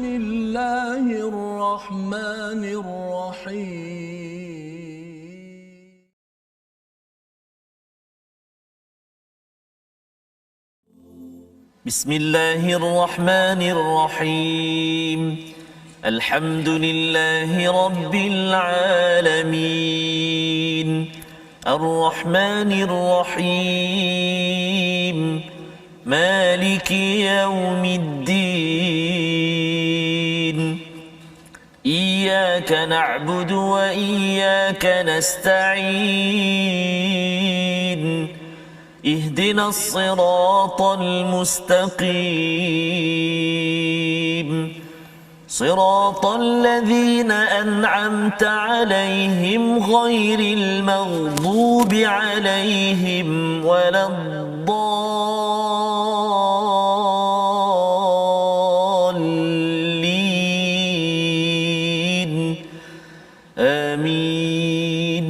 الله الرحمن الرحيم بسم الله الرحمن الرحيم الحمد لله رب العالمين الرحمن الرحيم مالك يوم الدين إياك نعبد وإياك نستعين اهدنا الصراط المستقيم صراط الذين أنعمت عليهم غير المغضوب عليهم ولا الضالين آمين.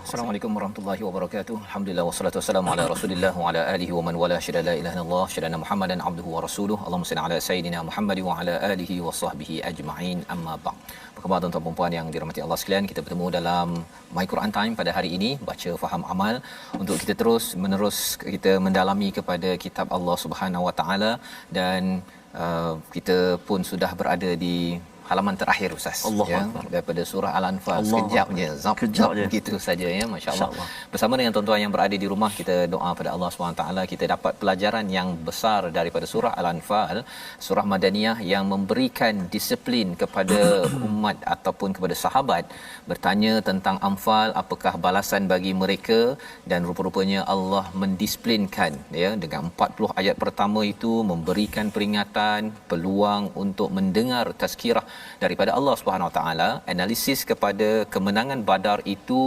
Assalamualaikum warahmatullahi wabarakatuh. Alhamdulillah wassalatu wassalamu ala Rasulillah wa ala alihi wa man wala syada la ilaha illallah syadana Muhammadan abduhu wa rasuluhu. Allahumma salli ala sayidina Muhammad wa ala alihi wa sahbihi ajma'in. Amma ba'd. Apa khabar tuan-tuan dan puan yang dirahmati Allah sekalian? Kita bertemu dalam My Quran Time pada hari ini, baca faham amal, untuk kita terus menerus kita mendalami kepada kitab Allah Subhanahu wa taala, dan kita pun sudah berada di halaman terakhir Ustaz, ya, daripada surah Al-Anfal. Sekejap je, zap begitu saja, ya, masya-Allah. Bersama dengan tuan-tuan yang berada di rumah, kita doa pada Allah Subhanahu taala kita dapat pelajaran yang besar daripada surah Al-Anfal, surah Madaniyah yang memberikan disiplin kepada umat ataupun kepada sahabat, bertanya tentang Anfal, apakah balasan bagi mereka, dan rupa-rupanya Allah mendisiplinkan, ya, dengan 40 ayat pertama itu memberikan peringatan, peluang untuk mendengar tazkirah daripada Allah Subhanahu Wa Taala. Analisis kepada kemenangan Badar itu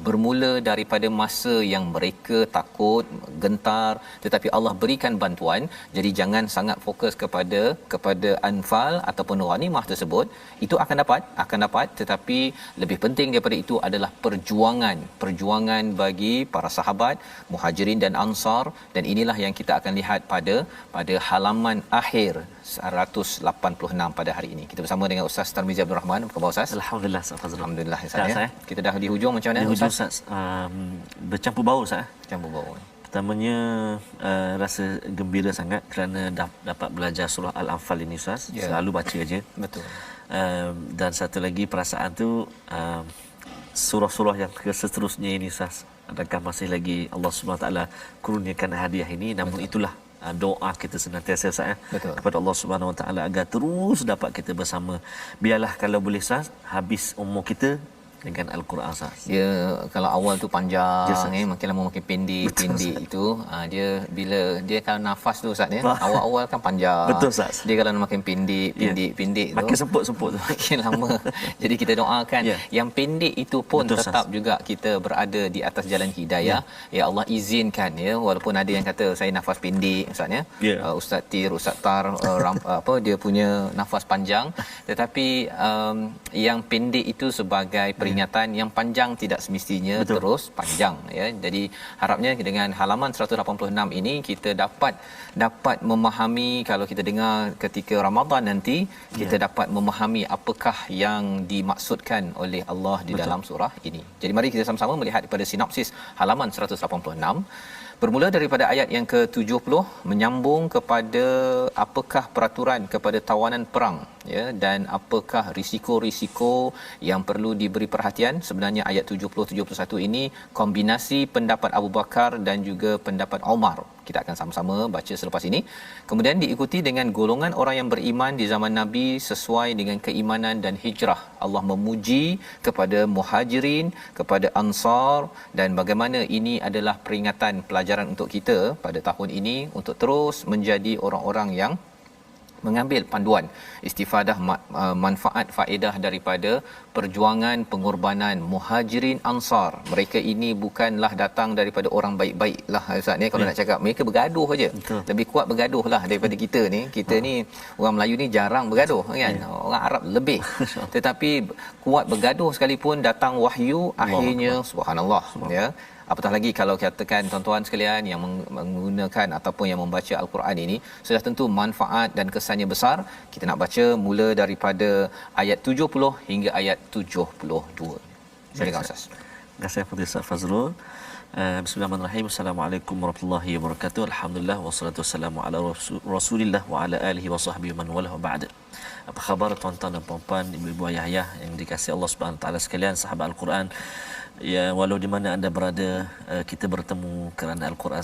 bermula daripada masa yang mereka takut, gentar, tetapi Allah berikan bantuan. Jadi jangan sangat fokus kepada Anfal ataupun ghanimah tersebut. Itu akan dapat, tetapi lebih penting daripada itu adalah perjuangan bagi para sahabat, Muhajirin dan Ansar, dan inilah yang kita akan lihat pada halaman akhir 186 pada hari ini. Kita bersama dengan Ustaz Tarmizi Abdul Rahman. Apa khabar Ustaz? Alhamdulillah Ustaz Fazrul. Alhamdulillah Ustaz, ya. Kita dah di hujung, macam mana Ustaz? Bercampur bau Ustaz. Campur bau. Pertamanya rasa gembira sangat kerana dapat belajar surah Al-Anfal ini Ustaz. Selalu baca aja. Betul. Dan satu lagi perasaan tu, surah-surah yang seterusnya ini Ustaz, adakah masih lagi Allah Subhanahu taala kurniakan hadiah ini? Namun betul, itulah doa kita senantiasa Ustaz, kepada Allah Subhanahu Wa Taala agar terus dapat kita bersama. Biarlah kalau boleh Ustaz, habis umur kita dengan Al-Quran Ustaz. Dia kalau awal tu panjang, makin lama makin pendek itu. Dia bila dia kalau nafas tu Ustaz, ya, awal-awal kan panjang. Betul Ustaz. Dia kalau makin pendek tu makin semput tu makin lama. Jadi kita doakan yang pendek itu pun betul, tetap Ustaz, juga kita berada di atas jalan hidayah. Ya Allah izinkan, ya, walaupun ada yang kata saya nafas pendek Ustaz, ya. Ustaz Tir, Ustaz Tar dia punya nafas panjang, tetapi yang pendek itu sebagai peringatan, yang panjang tidak semestinya betul, terus panjang, ya. Jadi harapnya dengan halaman 186 ini kita dapat memahami, kalau kita dengar ketika Ramadan nanti, kita dapat memahami apakah yang dimaksudkan oleh Allah di dalam surah ini. Jadi mari kita sama-sama melihat daripada sinopsis halaman 186. Bermula daripada ayat yang ke-70 menyambung kepada apakah peraturan kepada tawanan perang, ya, dan apakah risiko-risiko yang perlu diberi perhatian. Sebenarnya ayat 70-71 ini kombinasi pendapat Abu Bakar dan juga pendapat Umar. Kita akan sama-sama baca selepas ini. Kemudian diikuti dengan golongan orang yang beriman di zaman Nabi sesuai dengan keimanan dan hijrah. Allah memuji kepada Muhajirin, kepada Ansar, dan bagaimana ini adalah peringatan pelajaran untuk kita pada tahun ini untuk terus menjadi orang-orang yang mengambil panduan, istifadah manfaat faedah daripada perjuangan pengorbanan Muhajirin Ansar. Mereka ini bukanlah datang daripada orang baik-baik lah Ustaz ni, kalau nak cakap mereka bergaduh saja. Lebih kuat bergaduh lah daripada kita ni. Kita ni orang Melayu ni jarang bergaduh kan. Orang Arab lebih. Tetapi kuat bergaduh sekalipun datang wahyu, akhirnya subhanallah, ya, Apatah lagi kalau katakan tuan-tuan sekalian yang menggunakan ataupun yang membaca al-Quran ini sudah tentu manfaat dan kesannya besar. Kita nak baca mula daripada ayat 70 hingga ayat 72. Silakan Ustaz. Terima kasih Fadil Ustaz Fazrul. Bismillahirrahmanirrahim. Assalamualaikum warahmatullahi wabarakatuh. Alhamdulillah wassalatu wassalamu ala Rasulillah wa ala alihi wa sahbihi man wala ba'da. Apa khabar tuan-tuan dan puan-puan, ibu-ibu, ayah-ayah yang dikasihi Allah Subhanahu wa taala sekalian, sahabat Al-Quran. Ya, walau di mana anda berada, kita bertemu kerana Al-Quran.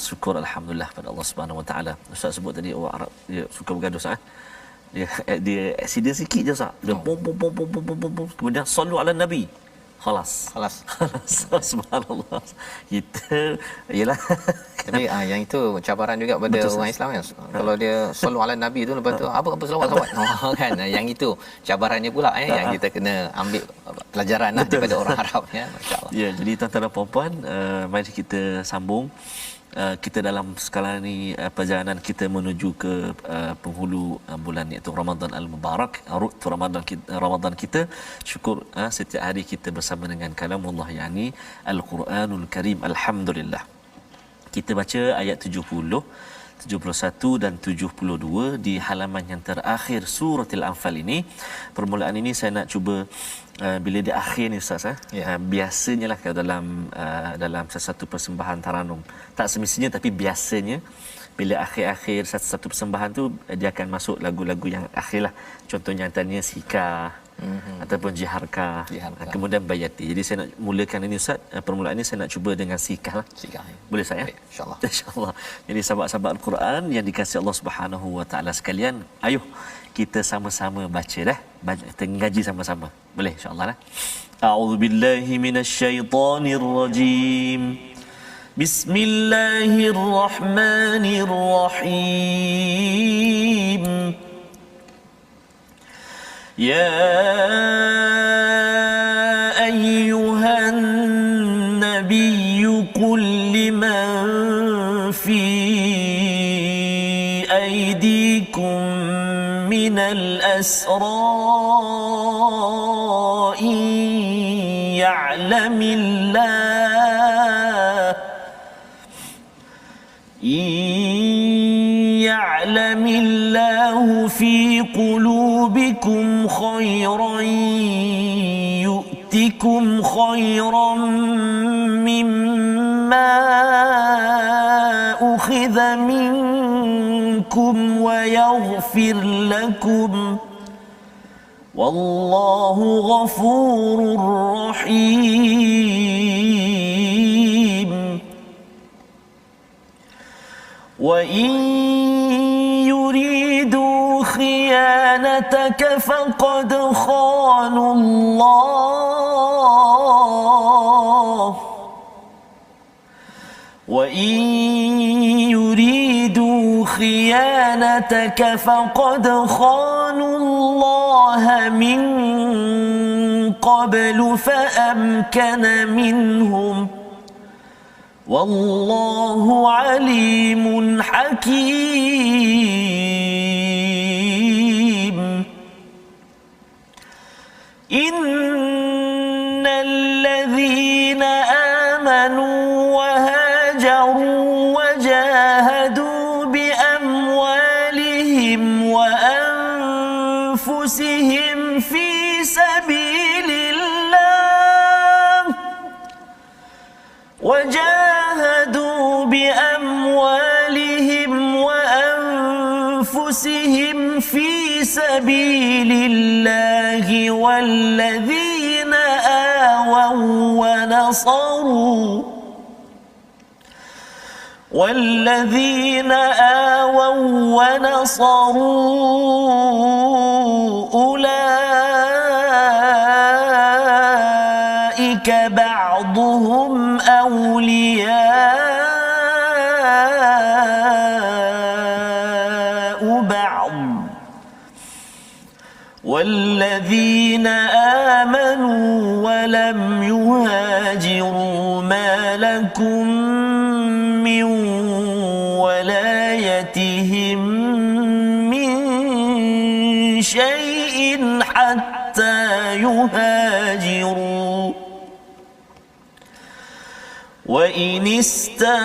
Syukur alhamdulillah pada Allah Subhanahu wa taala. Ustaz sebut tadi orang Arab dia suka bergaduh sah. Dia accident sikit je sah. Dia bom. Kemudian sallu ala nabi. Khalas. Subhanallah. Kita ialah tapi yang itu cabaran juga pada betul, orang Islam kan. Kalau dia sallu ala nabi tu lepas tu apa selawat kan. Yang itu cabarannya pula yang kita kena ambil pelajaran daripada orang Arab ya, masya-Allah. Ya, jadi tuan-tuan dan puan-puan, mari kita sambung. Kita dalam sekarang ni perjalanan kita menuju ke penghulu bulan iaitu Ramadan Al-Mubarak, Ramadan kita. Syukur setiap hari kita bersama dengan kalamullah, yakni Al-Quranul Karim. Alhamdulillah. Kita baca ayat 70, 71 dan 72 di halaman yang terakhir surah Al-Anfal ini. Permulaan ini saya nak cuba bila di akhir ni Ustaz biasanya lah kalau dalam sesuatu persembahan taranum, tak semestinya tapi biasanya bila akhir-akhir satu persembahan tu dia akan masuk lagu-lagu yang akhir lah. Contohnya antaranya Sika ataupun Jiharka. Kemudian Bayati. Jadi saya nak mulakan ini Ustaz, permulaan ini saya nak cuba dengan Sika lah. Boleh saya? InsyaAllah. InsyaAllah. Jadi sahabat-sahabat Al-Quran yang dikasihi Allah Subhanahu wa taala sekalian, ayuh kita sama-sama baca dah. Kita ngaji sama-sama. Boleh insya-Allah dah. A'udzubillahi minasyaitonirrajim. Bismillahirrahmanirrahim. Ya ayyuhan nabiyyu qul liman fi aydikum minal asra يعلم الله في قلوبكم خيرا يؤتكم خيرا مما أخذ منكم ويغفر لكم والله غفور رحيم وإن يريدوا خيانتك فقد خانوا الله وإن يريدوا خيانتك فقد خانوا الله من قبل فأمكن منهم والله عليم حكيم إن الذين آمنوا وهاجروا وجاهدوا بأموالهم وأنفسهم في سبيل الله وجاهدوا بأموالهم وأنفسهم في سبيل الله والذين آووا ونصروا أولئك بعضهم أولياء بعض والذين آمنوا ولم يهاجروا ما لكم من ولايتهم من شيء حتى يهاجروا وإن استنصروكم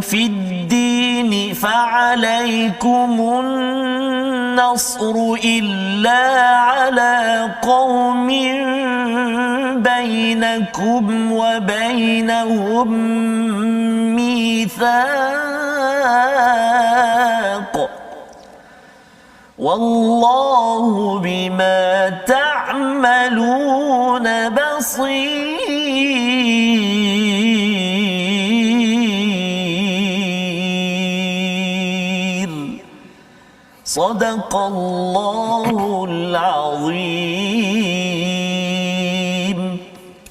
في الدين فعليكم النصر إلا على قوم بينكم وبينهم ميثاق والله بما تعملون بصير صدق الله العظيم.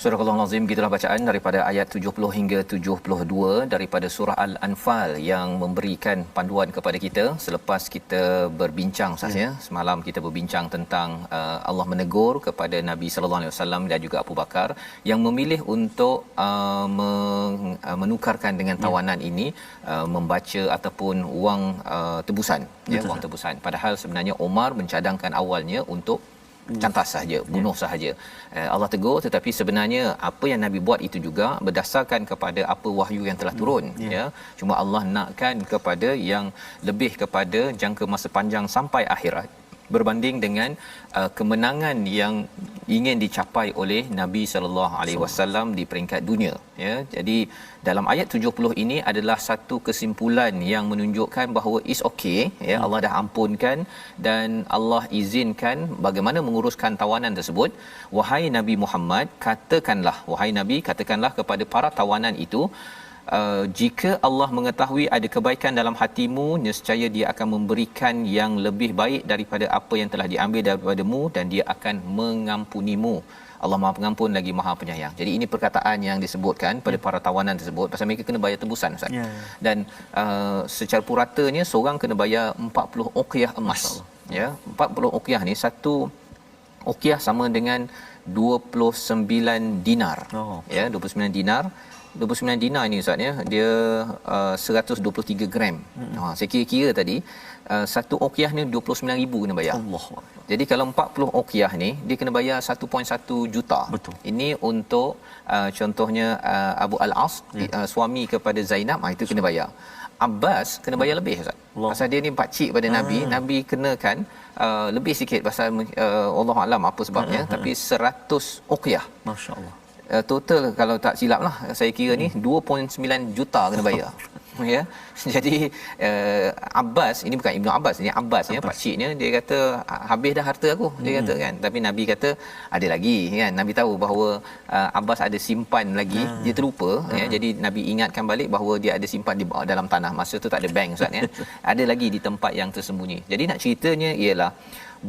Surah Al-Azim, gitulah bacaan daripada ayat 70 hingga 72 daripada surah Al-Anfal yang memberikan panduan kepada kita selepas kita berbincang sahaja. Semalam kita berbincang tentang Allah menegur kepada Nabi sallallahu alaihi wasallam dan juga Abu Bakar yang memilih untuk menukarkan dengan tawanan ini membaca ataupun wang tebusan, wang tebusan. Padahal sebenarnya Umar mencadangkan awalnya untuk cantas sahaja, bunuh sahaja. Allah tegur, tetapi sebenarnya apa yang Nabi buat itu juga berdasarkan kepada apa wahyu yang telah turun, ya. Cuma Allah nakkan kepada yang lebih kepada jangka masa panjang sampai akhirat berbanding dengan kemenangan yang ingin dicapai oleh Nabi sallallahu alaihi wasallam di peringkat dunia, ya. Jadi dalam ayat 70 ini adalah satu kesimpulan yang menunjukkan bahawa is okay, ya. Allah dah ampunkan dan Allah izinkan bagaimana menguruskan tawanan tersebut. Wahai Nabi Muhammad, katakanlah, wahai Nabi, katakanlah kepada para tawanan itu, jika Allah mengetahui ada kebaikan dalam hatimu, nescaya Dia akan memberikan yang lebih baik daripada apa yang telah diambil daripadamu dan Dia akan mengampunimu. Allah Maha Pengampun lagi Maha Penyayang. Jadi ini perkataan yang disebutkan pada para tawanan tersebut pasal mereka kena bayar tebusan, Ustaz. Dan secara puratanya seorang kena bayar 40 uqyah emas. Ya, 40 uqyah ni satu uqyah sama dengan 29 dinar. Ya, 29 dinar. 29 dinar ni Ustaz, ya, dia 123 gram. Saya kira-kira tadi satu uqyah ni 29,000 kena bayar. Allah. Jadi kalau 40 uqyah ni dia kena bayar 1.1 juta. Betul. Ini untuk contohnya Abu Al-As, suami kepada Zainab, itu kena bayar. Abbas kena bayar lebih, Ustaz. Pasal dia ni pakcik pada Nabi, Nabi kenakan lebih sikit pasal Allah alam apa sebabnya, tapi 100 uqyah. Masya-Allah. Total kalau tak silap lah saya kira ni 2.9 juta kena bayar. Ya. Jadi Abbas, ini bukan Ibnu Abbas, ini Abbas, ya, pak ciknya, dia kata habis dah harta aku, dia kata kan. Tapi Nabi kata ada lagi, kan. Nabi tahu bahawa Abbas ada simpan lagi, dia terlupa, ya. Jadi Nabi ingatkan balik bahawa dia ada simpan di dalam tanah. Masa tu tak ada bank, Ustaz, ya. Ada lagi di tempat yang tersembunyi. Jadi nak ceritanya ialah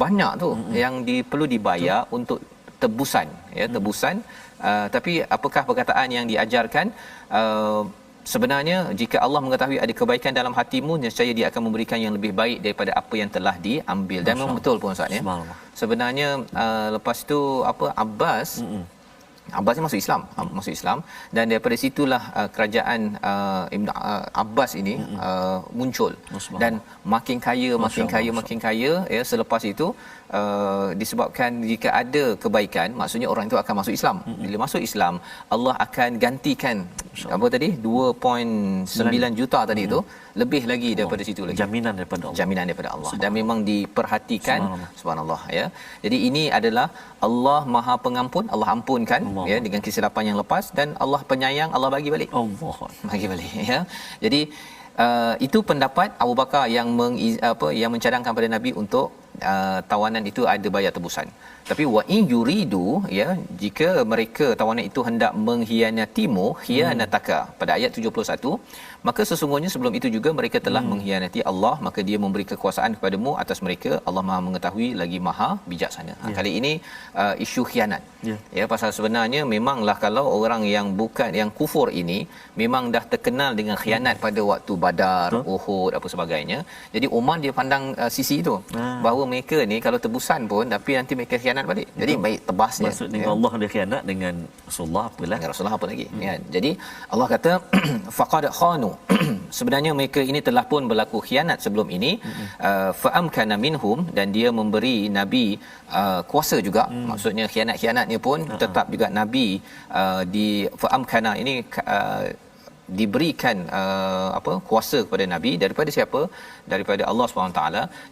banyak tu yang perlu dibayar untuk tebusan, ya, tebusan. Tapi apakah perkataan yang diajarkan? Sebenarnya jika Allah mengetahui ada kebaikan dalam hatimu, nescaya Dia akan memberikan yang lebih baik daripada apa yang telah diambil. Dan memang betul pun, Ustaz, ya. Sebenarnya lepas tu Abbas ni masuk Islam, dan daripada situlah kerajaan Ibn Abbas ini muncul dan makin kaya, ya. Selepas itu disebabkan jika ada kebaikan, maksudnya orang itu akan masuk Islam. Bila masuk Islam, Allah akan gantikan apa tadi 2.9 juta tadi itu, lebih lagi daripada situ lagi, jaminan daripada Allah. Dan memang diperhatikan, subhanallah, ya. Jadi ini adalah Allah Maha Pengampun, Allah ampunkan, ya, dengan kesilapan yang lepas, dan Allah penyayang, Allah bagi balik, ya. Jadi itu pendapat Abu Bakar yang mencadangkan pada Nabi untuk tawanan itu ada bayar tebusan. Tapi wa in yuridu, ya, jika mereka tawanan itu hendak mengkhianatimu, khianataka, pada ayat 71, maka sesungguhnya sebelum itu juga mereka telah mengkhianati Allah, maka Dia memberi kekuasaan kepadamu atas mereka. Allah Maha mengetahui lagi Maha bijaksana. Kali ini isu khianat, ya, pasal sebenarnya memanglah kalau orang yang bukan, yang kufur ini memang dah terkenal dengan khianat pada waktu Badar, Uhud, apa sebagainya. Jadi Umar dia pandang sisi itu, bahawa mereka ni kalau tebusan pun tapi nanti mereka khianat balik. Jadi baik tebasnya. Maksudnya, ya, Allah dia khianat dengan Rasulullah, apalah dengan Rasulullah apa lagi, ya. Jadi Allah kata faqad khanu, sebenarnya mereka ini telah pun berlaku khianat sebelum ini. Fa'amkana minhum, dan dia memberi nabi kuasa juga. Maksudnya khianat-khianatnya pun tetap juga nabi di fa'amkana ini diberikan kuasa kepada nabi daripada siapa? Daripada Allah SWT.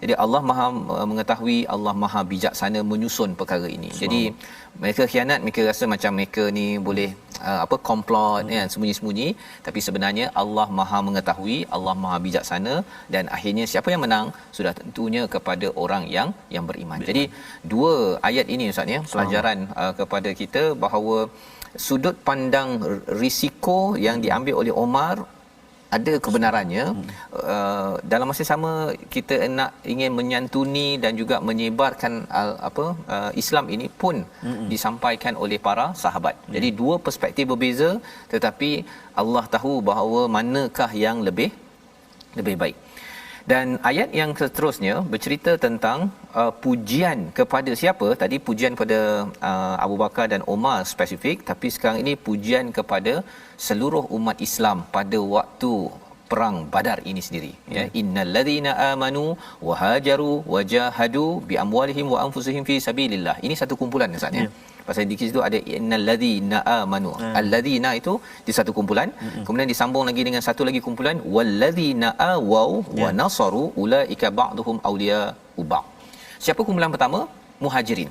Jadi Allah Maha mengetahui, Allah Maha bijaksana menyusun perkara ini. Jadi mereka khianat, mereka rasa macam mereka ni boleh komplot kan, sembunyi-sembunyi, tapi sebenarnya Allah Maha mengetahui, Allah Maha bijaksana, dan akhirnya siapa yang menang sudah tentunya kepada orang yang beriman. Jadi dua ayat ini Ustaz ya, pelajaran kepada kita bahawa sudut pandang risiko yang diambil oleh Omar ada kebenarannya. Dalam masa sama kita ingin menyantuni dan juga menyebarkan Islam ini pun disampaikan oleh para sahabat. Jadi dua perspektif berbeza, tetapi Allah tahu bahawa manakah yang lebih baik. Dan ayat yang seterusnya bercerita tentang pujian kepada siapa? Tadi pujian kepada Abu Bakar dan Umar spesifik, tapi sekarang ini pujian kepada seluruh umat Islam pada waktu perang Badar ini sendiri. Ya, innallazina amanu wa hajaru wa jahadu bi amwalihim wa anfusihim fi sabilillah. Ini satu kumpulan Ustaz ya. Pasal di situ ada innallazina amanu. Allazina itu di satu kumpulan. Kemudian disambung lagi dengan satu lagi kumpulan wallazina awau wa nasaru ulaika ba'dhum awliya'u ba'd. Siapa kumpulan pertama? Muhajirin.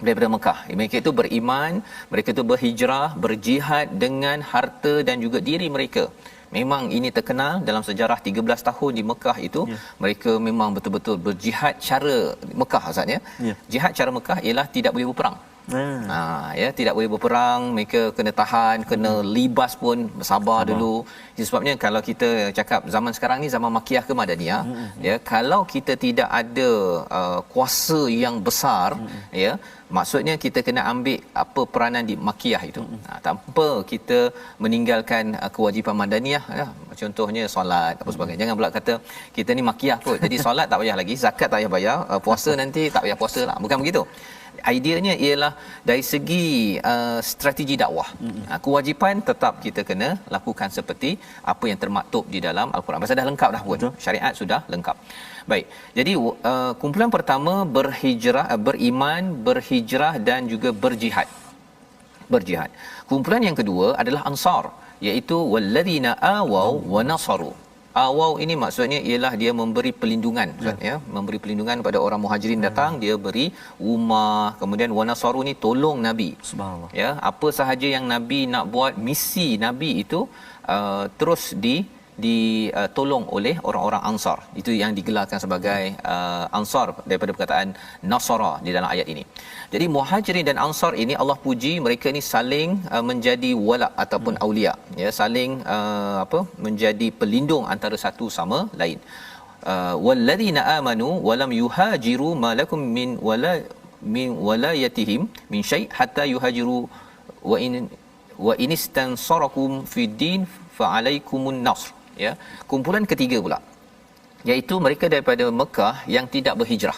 Daripada Mekah. Mereka itu beriman, mereka itu berhijrah, berjihad dengan harta dan juga diri mereka. Memang ini terkenal dalam sejarah 13 tahun di Mekah itu, mereka memang betul-betul berjihad cara Mekah Ustaz ya. Jihad cara Mekah ialah tidak boleh berperang. Tidak boleh berperang, mereka kena tahan, kena libas pun bersabar dulu. Itu sebabnya kalau kita cakap zaman sekarang ni zaman Makiyah ke Madaniyah, ya, kalau kita tidak ada kuasa yang besar, ya, maksudnya kita kena ambil apa peranan di Makiyah itu. Tanpa kita meninggalkan kewajipan Madaniyah, ya. Contohnya solat apa sebagainya. Jangan pula kata kita ni Makiyah kot, jadi solat tak payah lagi, zakat tak payah bayar, puasa nanti tak payah puasa lah. Bukan begitu. Ideanya ialah dari segi strategi dakwah. Kewajipan tetap kita kena lakukan seperti apa yang termaktub di dalam Al-Quran. Pasal dah lengkap dah pun. Syariat sudah lengkap. Baik. Jadi kumpulan pertama berhijrah, beriman, berhijrah dan juga berjihad. Kumpulan yang kedua adalah Ansar, iaitu walladzina awau wa nasaru. Awau ini maksudnya ialah dia memberi perlindungan, ya, memberi perlindungan kepada orang Muhajirin datang, dia beri rumah. Kemudian wanasaru ni tolong Nabi. Subhanallah. Ya, apa sahaja yang Nabi nak buat, misi Nabi itu terus ditolong oleh orang-orang Ansar. Itu yang digelarkan sebagai Ansar daripada perkataan Nasara di dalam ayat ini. Jadi Muhajirin dan Ansar ini Allah puji, mereka ini saling menjadi wala ataupun aulia, ya, saling menjadi pelindung antara satu sama lain. Walladzina amanu wa lam yuhajiru ma lakum min walayatihim min syai' hatta yuhajiru wa in istansarakum fid din fa alaikumun nasr. Ya, kumpulan ketiga pula, iaitu mereka daripada Mekah yang tidak berhijrah.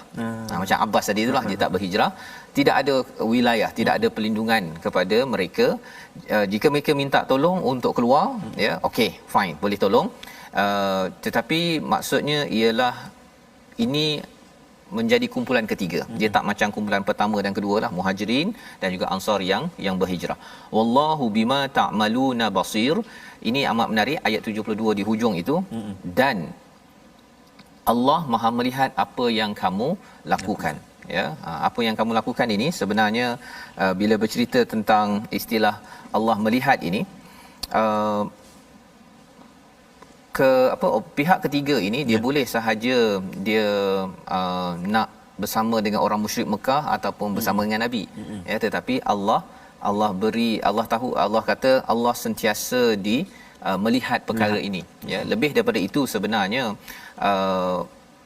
Macam Abbas tadi itulah, dia tak berhijrah, tidak ada wilayah, tidak ada perlindungan kepada mereka. Jika mereka minta tolong untuk keluar, ya, okey, fine, boleh tolong. Tetapi maksudnya ialah ini menjadi kumpulan ketiga. Dia tak macam kumpulan pertama dan kedua lah, Muhajirin dan juga Ansar yang berhijrah. Wallahu bima ta'maluna basir. Ini amat menarik ayat 72 di hujung itu. Dan Allah Maha melihat apa yang kamu lakukan. Ya, apa yang kamu lakukan ini sebenarnya bila bercerita tentang istilah Allah melihat ini, pihak ketiga ini dia boleh sahaja dia nak bersama dengan orang musyrik Mekah ataupun bersama dengan Nabi, ya, tetapi Allah beri, Allah tahu, Allah kata Allah sentiasa melihat perkara ini, ya. Lebih daripada itu sebenarnya,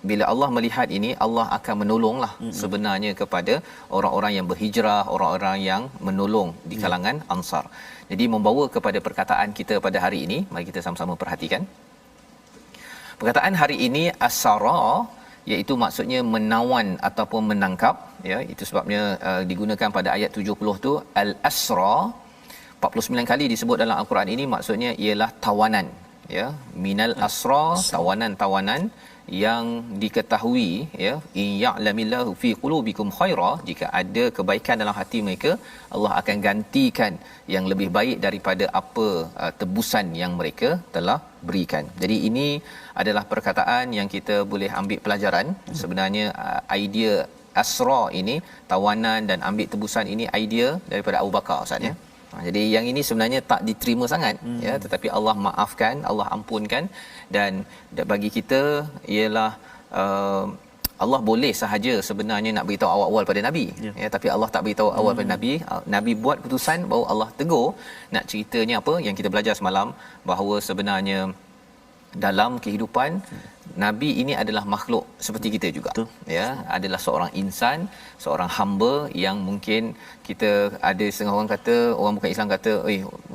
bila Allah melihat ini, Allah akan menolonglah sebenarnya kepada orang-orang yang berhijrah, orang-orang yang menolong di kalangan Ansar. Jadi membawa kepada perkataan kita pada hari ini, mari kita sama-sama perhatikan. Perkataan hari ini asara, iaitu maksudnya menawan ataupun menangkap, ya. Itu sebabnya digunakan pada ayat 70 tu al-asra 49 kali disebut dalam Al-Quran ini, maksudnya ialah tawanan, ya, minal asra, tawanan-tawanan yang diketahui, ya, in ya'lamillahu fi qulubikum khaira, jika ada kebaikan dalam hati mereka, Allah akan gantikan yang lebih baik daripada apa tebusan yang mereka telah berikan. Jadi ini adalah perkataan yang kita boleh ambil pelajaran. Sebenarnya idea asra ini, tawanan dan ambil tebusan ini idea daripada Abu Bakar, Ustaz, ya. Jadi yang ini sebenarnya tak diterima sangat, ya, tetapi Allah maafkan, Allah ampunkan. Dan bagi kita ialah Allah boleh sahaja sebenarnya nak beritahu awal-awal pada Nabi, ya, tapi Allah tak beritahu awal pada Nabi. Nabi buat keputusan, baru Allah tegur. Nak ceritanya apa yang kita belajar semalam, bahawa sebenarnya dalam kehidupan Nabi ini adalah makhluk seperti kita juga. Betul. Ya, adalah seorang insan, seorang hamba yang mungkin kita ada setengah orang kata, orang bukan Islam kata,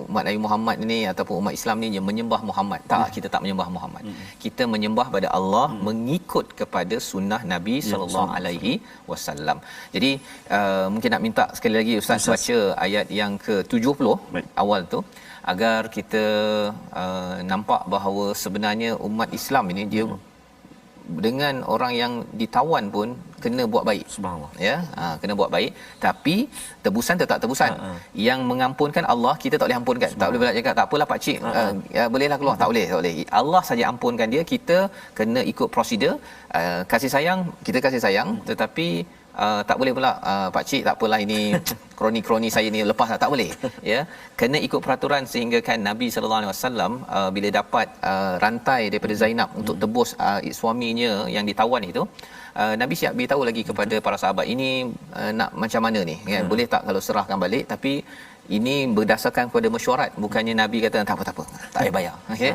umat Nabi Muhammad ni ataupun umat Islam ni yang menyembah Muhammad. Tak, kita tak menyembah Muhammad. Kita menyembah pada Allah, mengikut kepada sunnah Nabi sallallahu alaihi wasallam. Jadi mungkin nak minta sekali lagi Ustaz baca ayat yang ke-70 awal tu, agar kita nampak bahawa sebenarnya umat Islam ini dia dengan orang yang ditawan pun kena buat baik. Subhanallah. Ya, kena buat baik, tapi tebusan tetap tebusan. Yang mengampunkan Allah, kita tak boleh ampunkan. Tak boleh cakap tak apalah pak cik, bolehlah keluar. Tak boleh. Allah saja ampunkan dia. Kita kena ikut prosedur. Kasih sayang, kita kasih sayang, tetapi tak boleh pula pak cik tak apalah, ini kroni-kroni saya ni lepas tak boleh, ya. Kena ikut peraturan, sehingga kan Nabi sallallahu alaihi wasallam bila dapat rantai daripada Zainab untuk tebus suaminya yang ditawan itu, Nabi siap beritahu lagi kepada para sahabat, ini nak macam mana ni, kan? Boleh tak kalau serahkan balik? Tapi ini berdasarkan kepada mesyuarat, bukannya Nabi kata tak apa tak payah bayar, okey.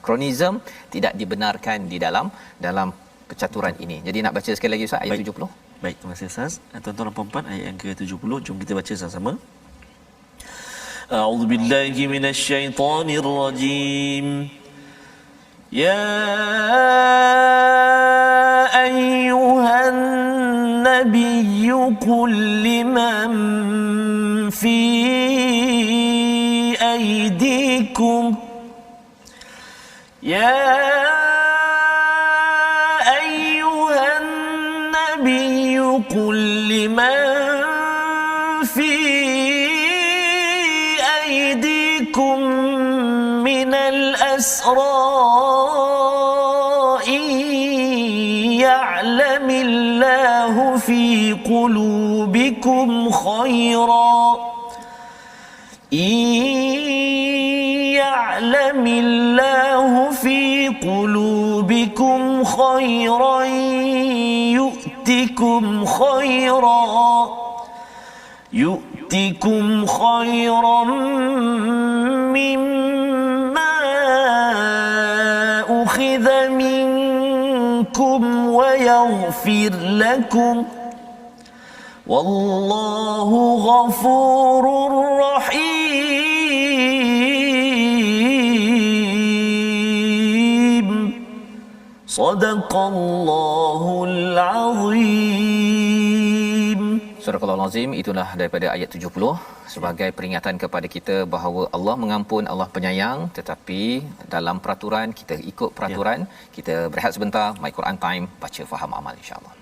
Kronism tidak dibenarkan di dalam percaturan ini. Jadi nak baca sekali lagi Ustaz ayat 70. Baik, terima kasih Ustaz. Tuan-tuan dan puan-puan, ayat yang ke-70, jom kita baca sama-sama. A'udzu billahi minasyaitonir rajim. Ya ayyuhan nabiyyu qul liman fi aydikum, ya قل لمن في أيديكم من الأسرى إن يعلم الله في قلوبكم خيرا يؤتكم خيرا مما أخذ منكم ويغفر لكم والله غفور رحيم. صدق الله العظيم. Surah Al-Azim, itulah daripada ayat 70 sebagai peringatan kepada kita bahawa Allah mengampun, Allah penyayang, tetapi dalam peraturan kita ikut peraturan. Kita berehat sebentar, My Quran Time, baca faham amal insya-Allah.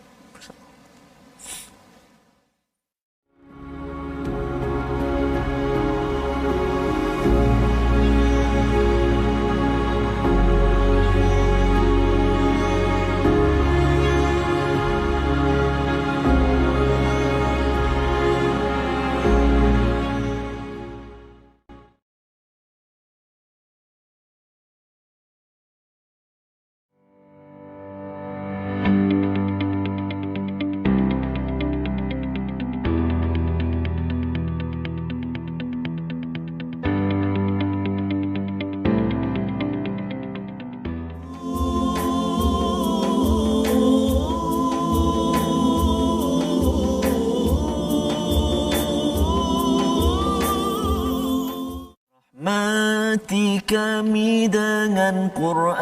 Kami dengan Quran,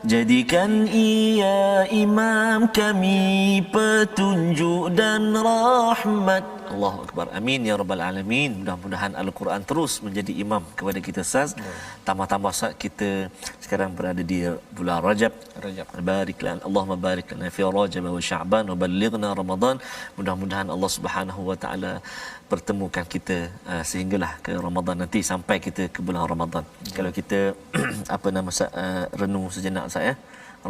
jadikan ia imam kami, petunjuk dan rahmat Allahu akbar. Amin ya rabbal alamin. Mudah-mudahan Al-Quran terus menjadi imam kepada kita Ustaz. Tambah-tambah Ustaz, kita sekarang berada di bulan Rajab. Barik lana Allahumma barik lana fi Rajab wa Sya'ban wa ballighna Ramadan. Mudah-mudahan Allah Subhanahu wa taala pertemukan kita sehinggalah ke Ramadan nanti, sampai kita ke bulan Ramadan. Kalau kita renung sejenak Ustaz ya.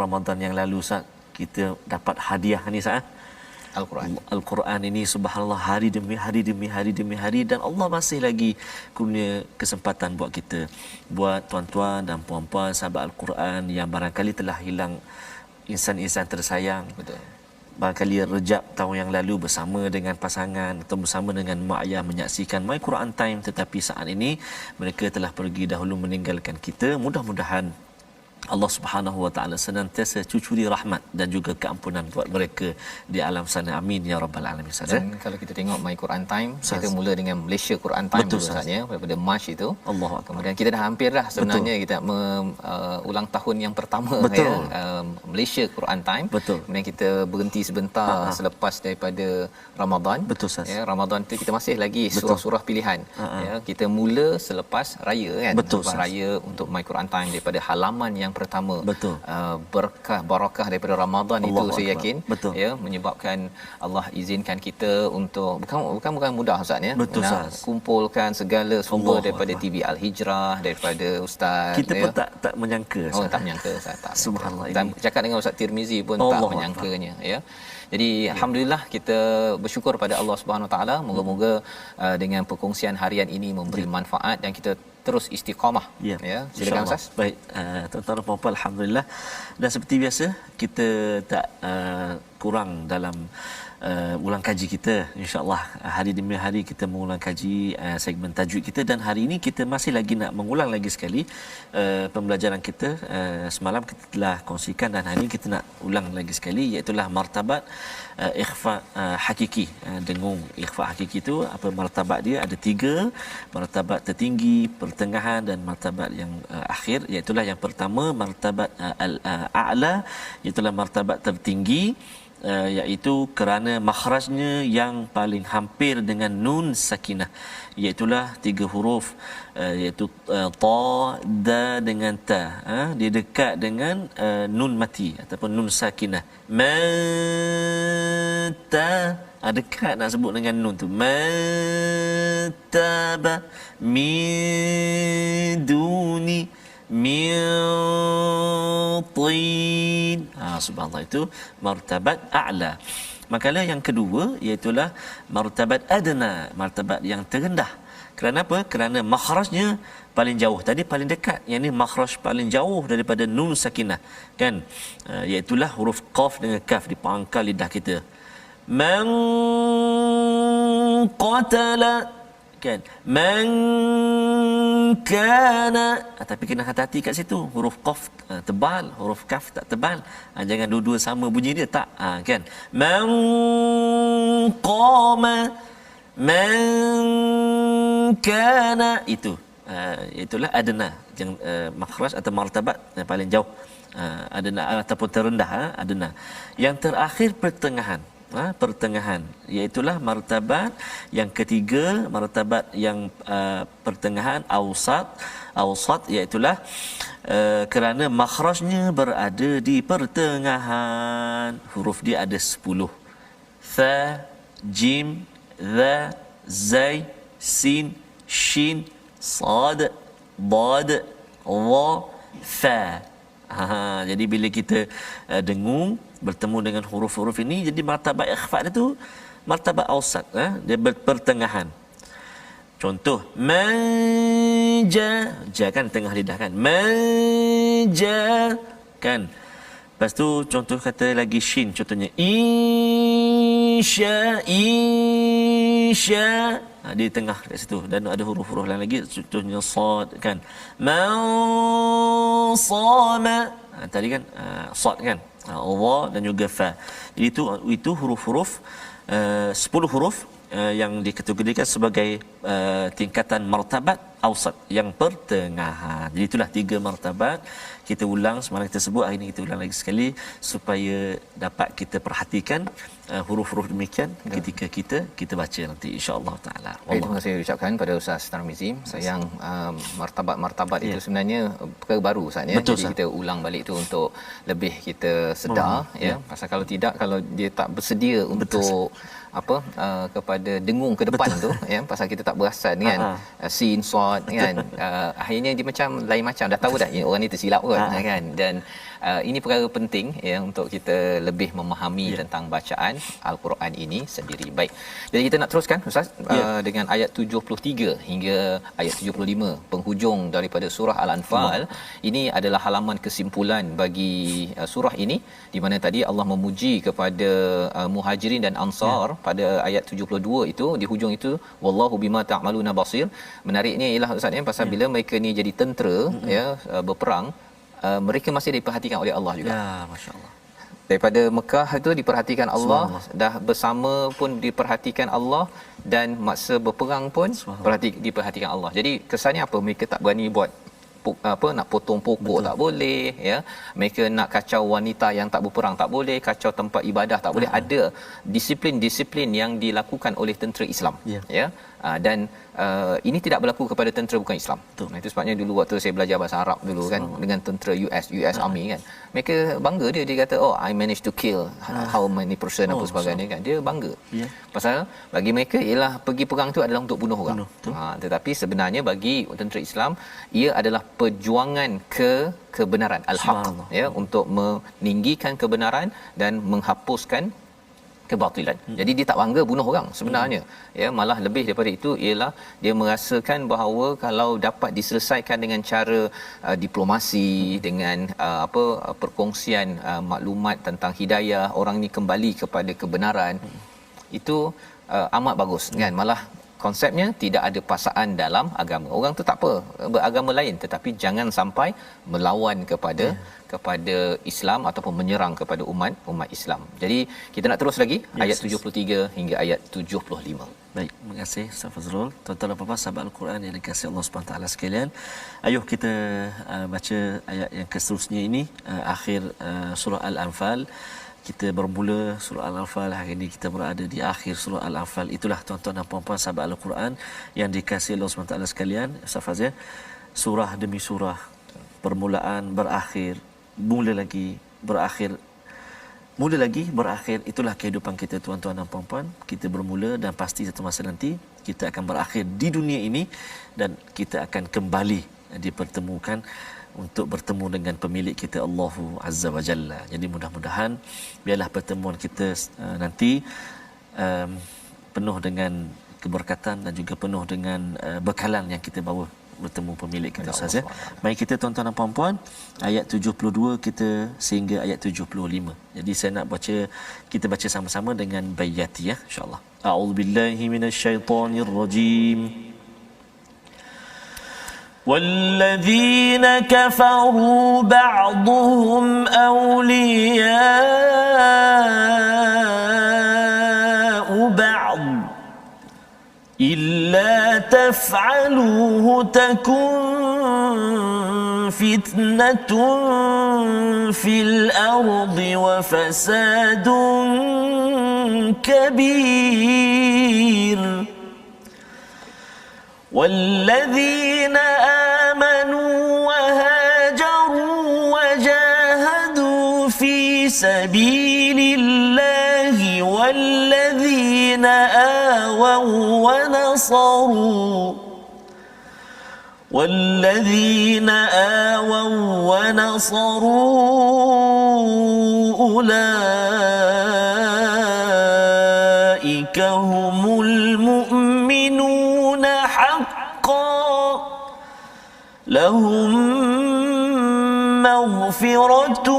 Ramadan yang lalu Ustaz, kita dapat hadiah ni Ustaz. Al-Quran ini subhanallah, hari demi hari dan Allah masih lagi kurnia kesempatan buat kita, buat tuan-tuan dan puan-puan sahabat Al-Quran yang barangkali telah hilang insan-insan tersayang. Betul. Barangkali Rejab tahun yang lalu bersama dengan pasangan atau bersama dengan mak ayah menyaksikan My Quran Time, tetapi saat ini mereka telah pergi dahulu meninggalkan kita. Mudah-mudahan Allah Subhanahu wa taala senantiasa cucuri rahmat dan juga keampunan buat mereka di alam sana. Amin ya rabbal alamin. Dan kalau kita tengok My Quran Time, kita mula dengan Malaysia Quran Time dulu saja daripada March itu. Kemudian kita dah hampir dah sebenarnya kita ulang tahun yang pertama ya, Malaysia Quran Time. Kemudian kita berhenti sebentar selepas daripada Ramadan. Ya, Ramadan tu kita masih lagi surah-surah pilihan. Ya, kita mula selepas raya kan. Selepas raya untuk My Quran Time daripada halaman yang pertama. Berkah barakah daripada Ramadan itu saya yakin ya, menyebabkan Allah izinkan kita untuk bukan mudah Ustaz ya, nak kumpulkan segala sumber daripada TV Al-Hijrah, daripada ustaz kita ya. Pun tak menyangka tak menyangka Ustaz, tak subhanallah. Dan cakap dengan Ustaz Tirmizi pun tak menyangkanya ya. Jadi alhamdulillah kita bersyukur pada Allah Subhanahu Wa Taala. Moga-moga dengan perkongsian harian ini memberi manfaat dan kita terus istiqamah ya. Silakan Ustaz. Baik, tuan-tuan dan puan-puan, alhamdulillah. Dan seperti biasa kita tak kurang dalam ulang kaji kita, insya-Allah hari demi hari kita mengulang kaji segmen tajwid kita, dan hari ini kita masih lagi nak mengulang lagi sekali pembelajaran kita. Semalam kita telah kongsikan dan hari ini kita nak ulang lagi sekali, iaitu martabat ikhfa hakiki. Dengung ikhfa hakiki itu apa martabat dia? Ada 3 martabat: tertinggi, pertengahan dan martabat yang akhir. Iaitu yang pertama martabat al-a'la, iaitu martabat tertinggi, iaitu kerana makhrajnya yang paling hampir dengan nun sakinah, iaitu 3 huruf, iaitu ta, da dengan ta. Dia dekat dengan nun mati ataupun nun sakinah. Mata, dekat nak sebut dengan nun tu. Mataba min duni min tin. Subhanallah, itu martabat a'la. Makalah yang kedua iaitu martabat adna, martabat yang terendah. Kerana apa? Kerana makhrajnya paling jauh. Tadi paling dekat, yang ni makhraj paling jauh daripada nun sakinah kan, iaitu huruf qaf dengan kaf di pangkal lidah kita. Man qatala kan, man kana, tapi kena hati-hati kat situ. Huruf qaf tebal, huruf kaf tak tebal. Jangan dua-dua sama bunyi dia, tak kan. Man qama, man kana, itulah adna, yang makhraj atau martabat yang paling jauh, adna ataupun terendah, adna. Yang terakhir pertengahan. Pertengahan, iaitulah martabat yang ketiga, martabat yang pertengahan, awsat, iaitulah kerana makhrajnya berada di pertengahan. Huruf dia ada 10: tha, jim, dha, zai, sin, shin, sad, dad, dha, fa. Jadi bila kita dengung bertemu dengan huruf-huruf ini, jadi martabat ikhfa dia tu martabat awsat, dia pertengahan. Contoh manja, ja kan tengah lidah kan, manja kan. Lepas tu contoh kata lagi shin, contohnya isya, di tengah kat situ, dan ada huruf-huruf lain lagi, contohnya sad kan, man sama, tadi kan sad kan, Allah dan juga fa. Jadi itu huruf-huruf 10 huruf yang dikategorikan sebagai tingkatan martabat awsat, yang pertengahan. Jadi itulah 3 martabat. Kita ulang semalam kita sebut, hari ini kita ulang lagi sekali supaya dapat kita perhatikan huruf-huruf demikian ketika kita baca nanti insya-Allah taala. Terima kasih ucapkan pada Ustaz Tarmizi. Sayang martabat-martabat itu sebenarnya perkara baru Ustaz ya. Jadi kita ulang balik tu untuk lebih kita sedar ya. Pasal kalau tidak, kalau dia tak bersedia untuk kepada dengung ke depan tu ya, pasal kita tak berasan kan, sin sad kan, akhirnya dia macam lain macam, dah tahu dah orang ni tersilap kot kan. Dan ini perkara penting ya untuk kita lebih memahami tentang bacaan al-Quran ini sendiri. Baik, jadi kita nak teruskan Ustaz dengan ayat 73 hingga ayat 75 penghujung daripada surah Al-Anfal. Ini adalah halaman kesimpulan bagi surah ini, di mana tadi Allah memuji kepada Muhajirin dan Ansar pada ayat 72 itu, di hujung itu wallahu bima ta'maluna basir. Menariknya ialah Ustaz ya, pasal bila mereka ni jadi tentera ya, berperang, mereka masih diperhatikan oleh Allah juga. Ya, masya-Allah. Daripada Mekah itu diperhatikan Allah, dah bersama pun diperhatikan Allah, dan masa berperang pun diperhatikan Allah. Jadi kesannya apa? Mereka tak berani buat nak potong pokok tak boleh ya, mereka nak kacau wanita yang tak berperang tak boleh, kacau tempat ibadah tak boleh. Ada disiplin-disiplin yang dilakukan oleh tentera Islam ya. Dan ini tidak berlaku kepada tentera bukan Islam. Itu sebabnya dulu waktu saya belajar bahasa Arab dulu kan, dengan tentera US Army kan, mereka bangga dia kata I managed to kill how many person apa sebagainya kan, dia bangga. Pasal bagi mereka ialah pergi perang tu adalah untuk bunuh orang. Tetapi sebenarnya bagi tentera Islam ia adalah perjuangan kebenaran al-haq ya, untuk meninggikan kebenaran dan menghapuskan kebatilan. Jadi dia tak bangga bunuh orang sebenarnya ya, malah lebih daripada itu ialah dia merasakan bahawa kalau dapat diselesaikan dengan cara diplomasi, dengan perkongsian maklumat tentang hidayah, orang ni kembali kepada kebenaran, itu amat bagus kan. Malah konsepnya tidak ada paksaan dalam agama. Orang tu tak apa beragama lain, tetapi jangan sampai melawan kepada Islam ataupun menyerang kepada umat Islam. Jadi kita nak terus lagi ayat 73 hingga ayat 75. Baik, terima kasih Ustaz Fazrul. Tuan-tuan dan puan-puan sahabat Al-Quran yang dikasihi Allah Subhanahu taala sekalian, ayuh kita baca ayat yang seterusnya ini, akhir surah Al-Anfal. Kita bermula surah Al-Anfal, hari ini kita berada di akhir surah Al-Anfal. Itulah tuan-tuan dan puan-puan sahabat Al-Quran yang dikasihi Allah Subhanahu taala sekalian. Ustaz Faz ya, surah demi surah, permulaan, berakhir, mula lagi, berakhir, mula lagi, berakhir. Itulah kehidupan kita tuan-tuan dan puan-puan. Kita bermula dan pasti satu masa nanti kita akan berakhir di dunia ini dan kita akan kembali dipertemukan untuk bertemu dengan pemilik kita Allahu Azza wa Jalla. Jadi mudah-mudahan biarlah pertemuan kita nanti penuh dengan keberkatan dan juga penuh dengan bekalan yang kita bawa bertemu pemilik kita Ustaz ya. Mari kita tuan-tuan dan puan-puan, ayat 72 kita sehingga ayat 75. Jadi saya nak baca, kita baca sama-sama dengan bayati ya, insya-Allah. A'udzubillahi minasyaitonirrajim. والذين كفروا بعضهم أولياء بعض إلا تفعلوه تكن فتنة في الأرض وفساد كبير والذين آمنوا وهاجروا وجاهدوا في سبيل الله والذين آووا ونصروا أولئك هم المؤمنون حقا لهم مغفرة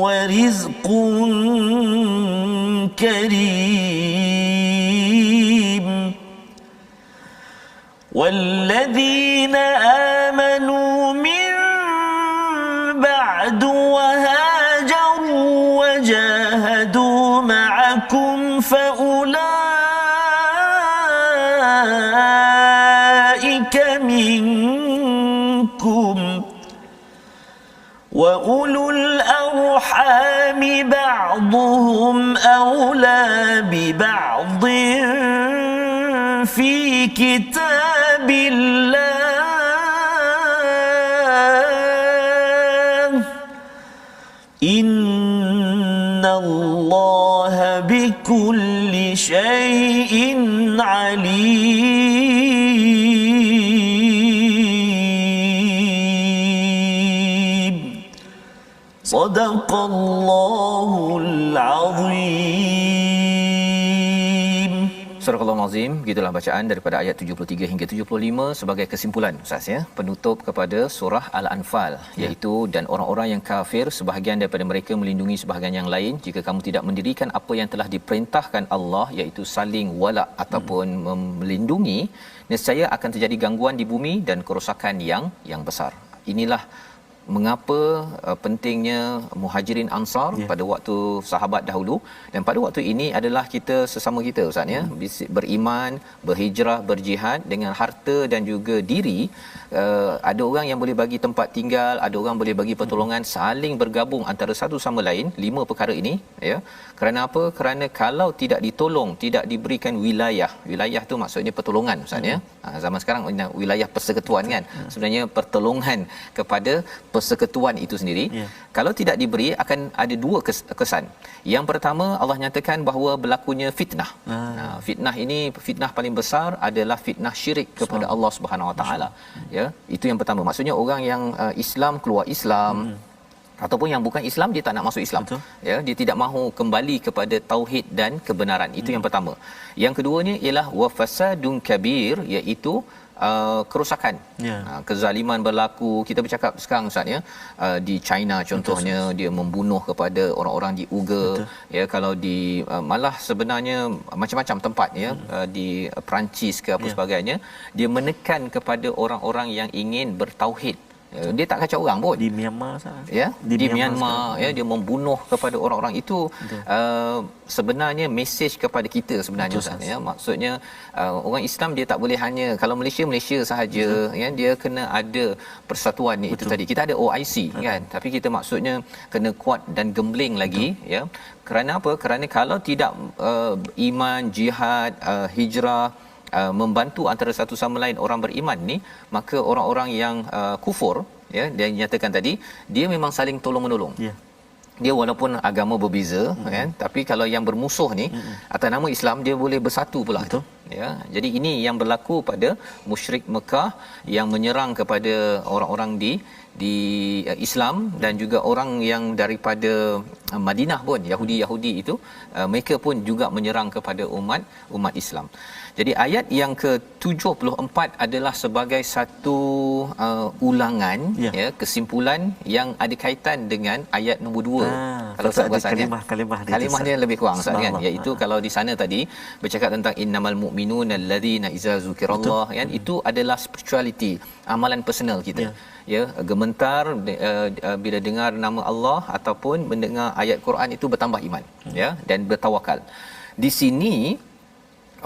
ورزق كريم والذين آمنوا من بعد وهاجروا وجاهدوا معكم فأولئك بعضهم أولى ببعض في كتاب الله إن الله بكل شيء عليم صدق الله العظيم. Surah Al-Azim, begitulah bacaan daripada ayat 73 hingga 75 sebagai kesimpulan Ustaz ya, penutup kepada surah Al-Anfal, iaitu dan orang-orang yang kafir sebahagian daripada mereka melindungi sebahagian yang lain jika kamu tidak mendirikan apa yang telah diperintahkan Allah, iaitu saling wala' ataupun melindungi, nescaya akan terjadi gangguan di bumi dan kerosakan yang besar. Inilah mengapa pentingnya Muhajirin Ansar pada waktu sahabat dahulu, dan pada waktu ini adalah kita sesama kita Ustaz ya, beriman, berhijrah, berjihad dengan harta dan juga diri. Ada orang yang boleh bagi tempat tinggal, ada orang boleh bagi pertolongan, saling bergabung antara satu sama lain. 5 perkara ini ya. Kerana apa? Kerana kalau tidak ditolong, tidak diberikan wilayah. Wilayah tu maksudnya pertolongan Ustaz ya. Zaman sekarang wilayah persekutuan kan. Sebenarnya pertolongan kepada persekutuan itu sendiri. Kalau tidak diberi, akan ada 2 kesan. Yang pertama, Allah nyatakan bahawa berlakunya fitnah. Fitnah ini, fitnah paling besar adalah fitnah syirik kepada Allah Subhanahu Wa Taala. Ya, itu yang pertama. Maksudnya orang yang Islam keluar Islam, ataupun yang bukan Islam dia tak nak masuk Islam. Ya, dia tidak mahu kembali kepada tauhid dan kebenaran. Itu yang pertama. Yang keduanya ialah wa fasadun kabir, iaitu kerosakan. Kezaliman berlaku. Kita bercakap sekarang Ustaz ya, di China contohnya, dia membunuh kepada orang-orang di Uyghur ya, kalau di malah sebenarnya macam-macam tempat ya, di Perancis ke apa sebagainya, dia menekan kepada orang-orang yang ingin bertauhid. Dia tak kacau orang pun di Myanmar ya, di Myanmar ya, dia membunuh kepada orang-orang itu. Sebenarnya mesej kepada kita sebenarnya Ustaz ya, maksudnya orang Islam dia tak boleh hanya kalau Malaysia sahaja ya, dia kena ada persatuan ni. Itu tadi kita ada OIC kan, tapi kita maksudnya kena kuat dan gembling lagi ya. Kerana apa? Kerana kalau tidak iman, jihad, hijrah, membantu antara satu sama lain orang beriman ni, maka orang-orang yang kufur ya, dia nyatakan tadi, dia memang saling tolong-menolong. Dia walaupun agama berbeza kan, tapi kalau yang bermusuh ni atas nama Islam dia boleh bersatu pula. Ya, jadi ini yang berlaku pada musyrik Mekah yang menyerang kepada orang-orang di Islam, dan juga orang yang daripada Madinah pun, Yahudi itu mereka pun juga menyerang kepada umat Islam. Jadi ayat yang ke-74 adalah sebagai satu ulangan ya, kesimpulan yang ada kaitan dengan ayat nombor 2. Kalau tak bahasanya kalimah dia lebih kurang Ustaz kan, iaitu kalau di sana tadi bercakap tentang innamal mu'minuna allazina iza zukirallah kan, itu adalah spirituality, amalan personal kita. Ya, gementar bila dengar nama Allah ataupun mendengar ayat Quran itu bertambah iman ya, dan bertawakal. Di sini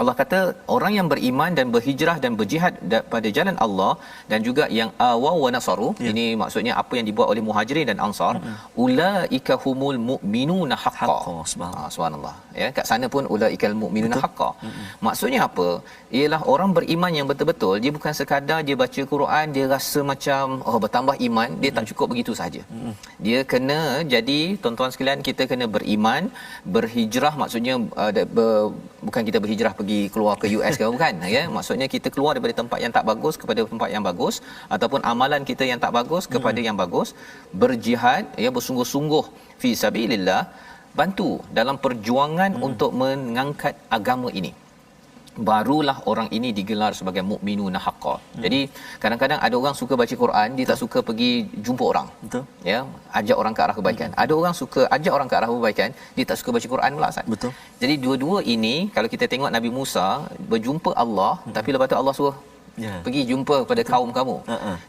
Allah kata orang yang beriman dan berhijrah dan berjihad pada jalan Allah, dan juga yang awaw wa nasaru, ini maksudnya apa yang dibuat oleh Muhajirin dan Ansar, ulaika humul mu'minuna haqqan. Subhanallah ya, kat sana pun ulaikal mu'minuna haqqan. Maksudnya apa? Ialah orang beriman yang betul-betul, dia bukan sekadar dia baca Quran dia rasa macam bertambah iman, dia tak cukup begitu saja. Dia kena jadi, tuan-tuan sekalian, kita kena beriman, berhijrah, maksudnya bukan kita berhijrah pergi keluar ke US ke bukan ya, maksudnya kita keluar daripada tempat yang tak bagus kepada tempat yang bagus, ataupun amalan kita yang tak bagus kepada yang bagus, berjihad ya, bersungguh-sungguh fi sabilillah, bantu dalam perjuangan untuk mengangkat agama ini, barulah orang ini digelar sebagai mukminuna haqqan. Jadi kadang-kadang ada orang suka baca Quran, dia tak suka pergi jumpa orang. Ya, ajak orang ke arah kebaikan. Ada orang suka ajak orang ke arah kebaikan, dia tak suka baca Quran pula Ustaz. Jadi dua-dua ini, kalau kita tengok Nabi Musa berjumpa Allah, tapi lepas tu Allah suruh pergi jumpa pada kaum kamu.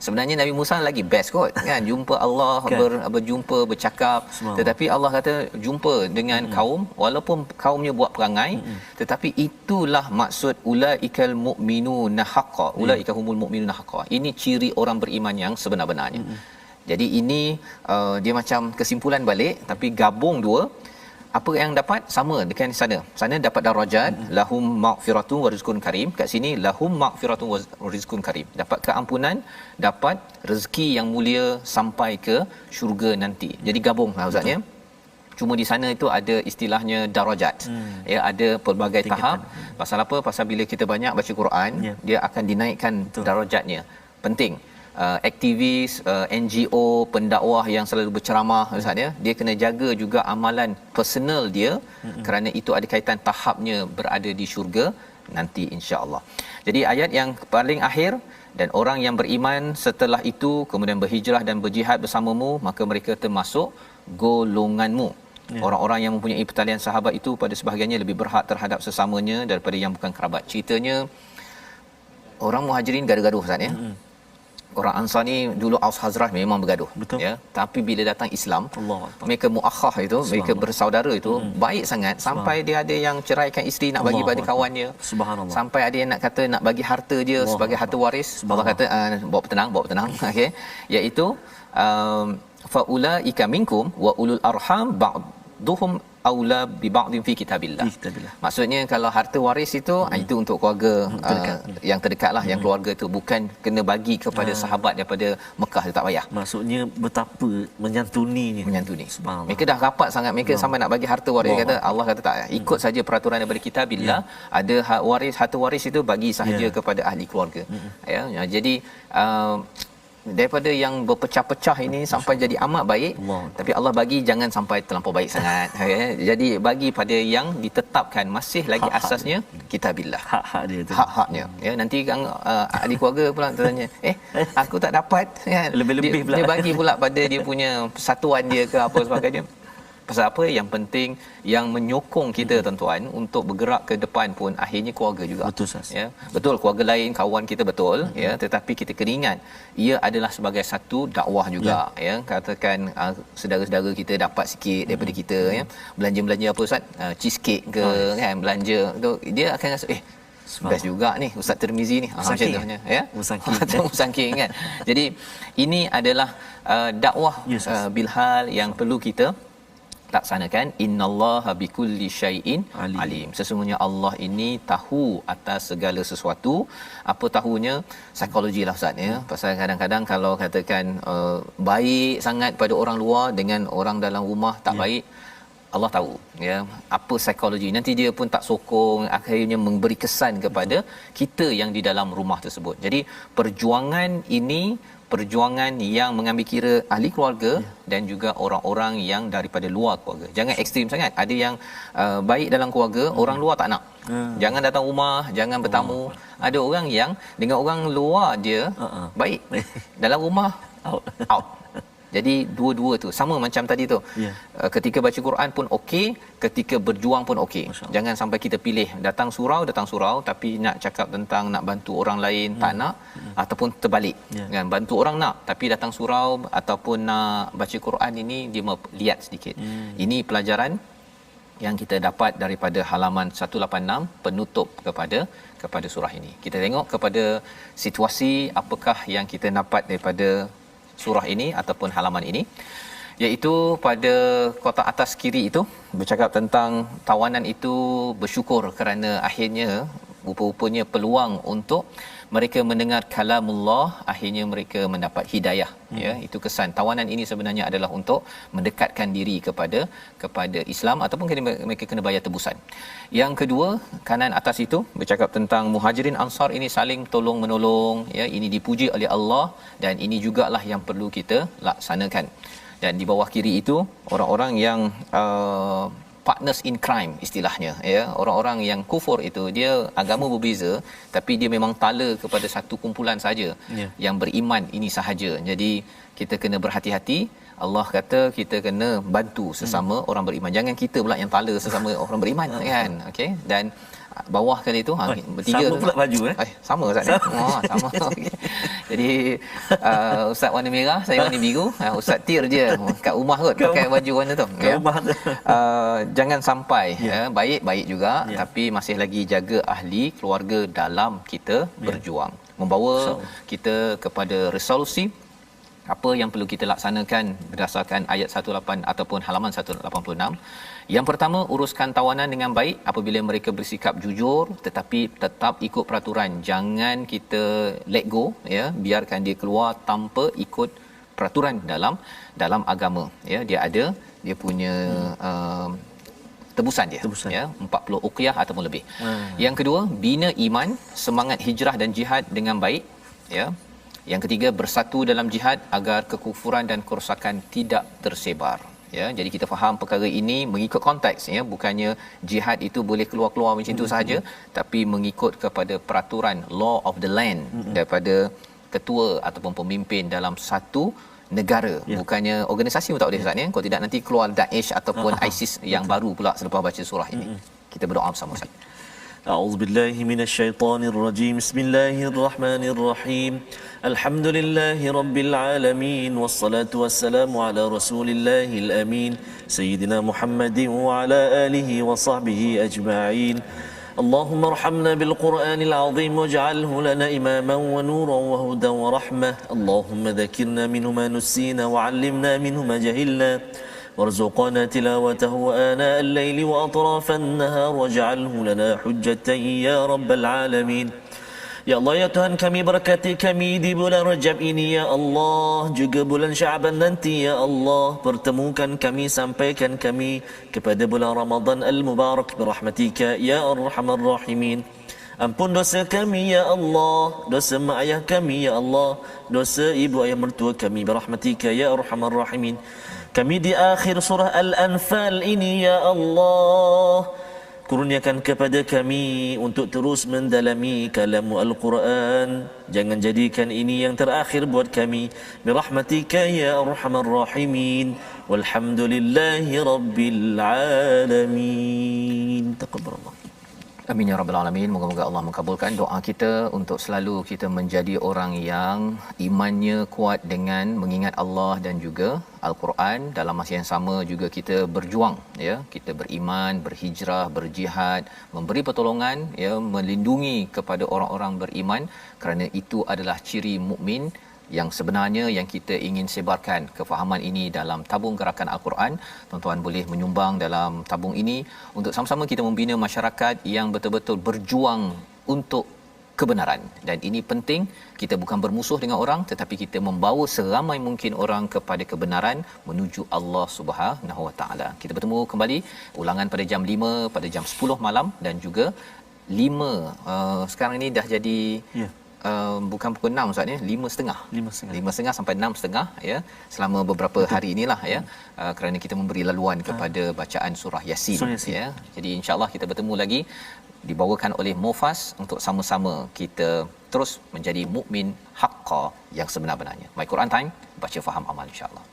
Sebenarnya Nabi Musa lagi best kot kan, jumpa Allah, berjumpa, bercakap. Tetapi Allah kata jumpa dengan kaum, walaupun kaumnya buat perangai, tetapi itulah maksud ulaikal mu'minuna haqqan, ulaika humul mu'minuna haqqan. Ini ciri orang beriman yang sebenar-benarnya. Jadi ini dia macam kesimpulan balik, tapi gabung dua. apa yang dapat sama dengan sana dapat darajat, lahum maghfiratun wa rizqun karim. Kat sini lahum maghfiratun wa rizqun karim, dapat keampunan, dapat rezeki yang mulia sampai ke syurga nanti. Jadi gabung lah ustaz ya. Cuma di sana itu ada istilahnya darajat. Ya, ada pelbagai tahap. Pasal apa? Pasal bila kita banyak baca Quran, dia akan dinaikkan darajatnya. Penting. Aktivis, NGO, pendakwah yang selalu berceramah ustaz ya, dia kena jaga juga amalan personal dia, kerana itu ada kaitan tahapnya berada di syurga nanti insya-Allah. Jadi ayat yang paling akhir, dan orang yang beriman setelah itu kemudian berhijrah dan berjihad bersamamu, maka mereka termasuk golonganmu. Orang-orang yang mempunyai pertalian sahabat itu pada sebahagiannya lebih berhak terhadap sesamanya daripada yang bukan kerabat. Ceritanya orang Muhajirin gaduh-gaduh ustaz ya. Orang Ansar ni dulu Aus Hazrah memang bergaduh. Betul. Ya, tapi bila datang Islam, Allah, mereka muakhah itu, mereka bersaudara itu baik sangat, sampai dia ada yang ceraikan isteri nak bagi pada kawan dia. Subhanallah. Sampai ada yang nak kata nak bagi harta dia sebagai harta waris. Allah kata bawa tenang. Okey, iaitu faulaika minkum wa ulul arham ba'duhum aula bi ba'din fi kitabillah. Maksudnya kalau harta waris itu itu untuk keluarga yang terdekatlah, yang keluarga itu, bukan kena bagi kepada sahabat daripada Mekah, dia tak payah. Maksudnya betapa menyantuninya. Mereka dah rapat sangat, mereka sampai nak bagi harta waris. Kata Allah kata tak, ikut saja peraturan daripada kitabillah. Ada hak waris, harta waris itu bagi sahaja kepada ahli keluarga. Ya, jadi daripada yang berpecah-pecah ini sampai jadi amat baik, tapi Allah bagi jangan sampai terlampau baik sangat. Jadi bagi pada yang ditetapkan, masih lagi asasnya kitabillah, hak-hak dia tu, hak-haknya. Ya, nanti kan ahli keluarga pula tanya, aku tak dapat kan, lebih-lebih pula dia bagi pula pada dia punya persatuan dia ke apa sebagainya. Pasal apa? Yang penting yang menyokong kita tuan-tuan untuk bergerak ke depan pun akhirnya keluarga juga. Betul Sas. Ya, betul, keluarga lain, kawan kita betul, ya, tetapi kita kena ingat ia adalah sebagai satu dakwah juga, ya. Katakan saudara-saudara kita dapat sikit daripada kita, ya. Belanja apa ustaz? Cheesecake ke kan, belanja tu dia akan rasa best juga ni Ustaz Tirmizi ni, macam tu ya, musangking kan. Jadi ini adalah dakwah bilhal yang perlu kita laksanakan. Innallaha bikulli syai'in alim. Sesungguhnya Allah ini tahu atas segala sesuatu. Apa tahunya? Psikologi lah ustaz ya. Pasal kadang-kadang kalau katakan baik sangat pada orang luar dengan orang dalam rumah tak baik, Allah tahu ya apa psikologi. Nanti dia pun tak sokong, akhirnya memberi kesan kepada kita yang di dalam rumah tersebut. Jadi perjuangan ini perjuangan yang mengambil kira ahli keluarga dan juga orang-orang yang daripada luar keluarga. Jangan ekstrim sangat. Ada yang baik dalam keluarga, orang luar tak nak. Jangan datang rumah, jangan bertamu. Ada orang yang dengan orang luar dia baik, dalam rumah out. Jadi dua-dua tu sama macam tadi tu. Ketika baca Quran pun okey, ketika berjuang pun okey. Jangan sampai kita pilih datang surau tapi nak cakap tentang nak bantu orang lain tak nak, ataupun terbalik. Kan, bantu orang nak tapi datang surau ataupun nak baca Quran ini dia melihat sedikit. Ini pelajaran yang kita dapat daripada halaman 186 penutup kepada surah ini. Kita tengok kepada situasi apakah yang kita dapat daripada surah ini ataupun halaman ini, iaitu pada kotak atas kiri itu bercakap tentang tawanan itu bersyukur kerana akhirnya rupa-rupanya peluang untuk mereka mendengar kalamullah, akhirnya mereka mendapat hidayah. Ya, itu kesan tawanan ini sebenarnya adalah untuk mendekatkan diri kepada Islam, ataupun mereka kena bayar tebusan. Yang kedua, kanan atas itu bercakap tentang Muhajirin Ansar ini saling tolong menolong, ya, ini dipuji oleh Allah dan ini jugalah yang perlu kita laksanakan. Dan di bawah kiri itu orang-orang yang partners in crime istilahnya, ya, orang-orang yang kufur itu dia agama berbeza tapi dia memang tala kepada satu kumpulan saja yang beriman ini sahaja. Jadi kita kena berhati-hati. Allah kata kita kena bantu sesama orang beriman, jangan kita pula yang tala sesama orang beriman kan. Okey, dan bawah kali itu bertiga sama pula baju sama ustaz ni. Sama. Okay. Jadi ustaz warna merah, saya warna biru, ustaz Tir je kat rumah kot pakai baju warna tu ya. Jangan sampai baik juga tapi masih lagi jaga ahli keluarga dalam kita berjuang, membawa kita kepada resolusi apa yang perlu kita laksanakan berdasarkan ayat 18 ataupun halaman 186. Yang pertama, uruskan tawanan dengan baik apabila mereka bersikap jujur, tetapi tetap ikut peraturan. Jangan kita let go, ya, biarkan dia keluar tanpa ikut peraturan dalam agama, ya. Dia punya tebusan dia, ya, 40 uqyah ataupun lebih. Yang kedua, bina iman, semangat hijrah dan jihad dengan baik, ya. Yang ketiga, bersatu dalam jihad agar kekufuran dan kerosakan tidak tersebar, ya. Jadi kita faham perkara ini mengikut konteks, ya, bukannya jihad itu boleh keluar-keluar macam itu sahaja, tapi mengikut kepada peraturan law of the land daripada ketua ataupun pemimpin dalam satu negara, bukannya organisasi pun tak boleh, Ustaz, ya. Kalau tidak nanti keluar Daesh ataupun ISIS yang baru pula selepas baca surah ini. Kita berdoa bersama, Ustaz. أعوذ بالله من الشيطان الرجيم بسم الله الرحمن الرحيم الحمد لله رب العالمين والصلاة والسلام على رسول الله الأمين سيدنا محمد وعلى آله وصحبه أجمعين اللهم ارحمنا بالقرآن العظيم واجعله لنا إماما ونورا وهدى ورحمة اللهم ذكرنا منه ما نسينا وعلمنا منه ما جهلنا وارزقنا تلاوته آناء الليل وأطراف النهار واجعله لنا حجة يا رب العالمين. Ya Allah, ya Tuhan kami, berkati kami di bulan Rajab ini, ya Allah, juga bulan Syaban nanti, ya Allah, pertemukan kami, sampaikan kami kepada bulan Ramadan al-Mubarak birahmatika ya Arhamar Rahimin. Ampun dosa kami, ya Allah, dosa mak ayah kami, ya Allah, dosa ibu ayah mertua kami birahmatika ya Arhamar Rahimin. Kami di akhir surah Al-Anfal ini, ya Allah, kurniakan kepada kami untuk terus mendalami kalamu Al-Quran. Jangan jadikan ini yang terakhir buat kami. Birahmatika ya Arhamar Rahimin. Walhamdulillahi Rabbil Alamin. Taqabbalallah. Amin ya rabbal alamin. Moga-moga Allah mengabulkan doa kita untuk selalu kita menjadi orang yang imannya kuat dengan mengingat Allah dan juga Al-Quran. Dalam masa yang sama juga kita berjuang, ya, kita beriman, berhijrah, berjihad, memberi pertolongan, ya, melindungi kepada orang-orang beriman, kerana itu adalah ciri mukmin yang sebenarnya yang kita ingin sebarkan. Kefahaman ini dalam tabung gerakan Al-Quran. Tuan-tuan boleh menyumbang dalam tabung ini untuk sama-sama kita membina masyarakat yang betul-betul berjuang untuk kebenaran. Dan ini penting, kita bukan bermusuh dengan orang, tetapi kita membawa seramai mungkin orang kepada kebenaran menuju Allah Subhanahu Wa Taala. Kita bertemu kembali ulangan pada jam 5, pada jam 10 malam dan juga 5 sekarang ini dah jadi bukan pukul 6, Ustaz, ya, 5.30 sampai 6.30, ya, selama beberapa hari inilah, ya, kerana kita memberi laluan kepada bacaan surah Yasin, ya. Jadi insya-Allah kita bertemu lagi dibawakan oleh Mufas untuk sama-sama kita terus menjadi mukmin haqqa yang sebenar-benarnya. My Quran Time, baca faham amal, insya-Allah.